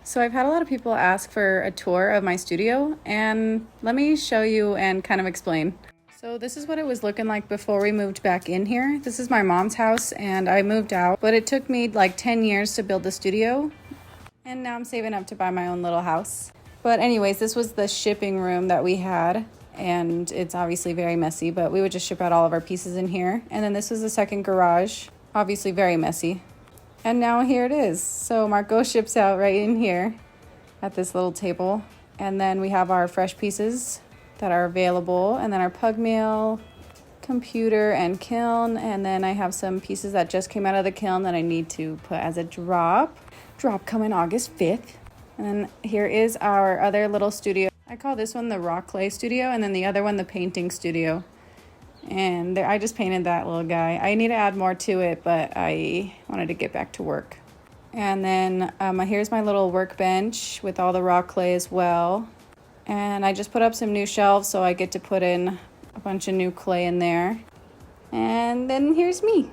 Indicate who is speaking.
Speaker 1: So I've had a lot of people ask for a tour of my studio, and let me show you and kind of explain. So this is what it was looking like before we moved back in here. This is my mom's house and I moved out, but it took me like 10 years to build the studio, and now I'm saving up to buy my own little house. But anyways, this was the shipping room that we had, and it's obviously very messy, but we would just ship out all of our pieces in here. And then this was the second garage, obviously very messy. And now here it is. So Marco ships out right in here at this little table. And then we have our fresh pieces that are available. And then our pug meal, computer, and kiln. And then I have some pieces that just came out of the kiln that I need to put as a drop. Drop coming August 5th. And then here is our other little studio. I call this one the rock clay studio, and then the other one the painting studio. And there, I just painted that little guy. I need to add more to it, but I wanted to get back to work. And then here's my little workbench with all the rock clay as well. And I just put up some new shelves, so I get to put in a bunch of new clay in there. And then here's me.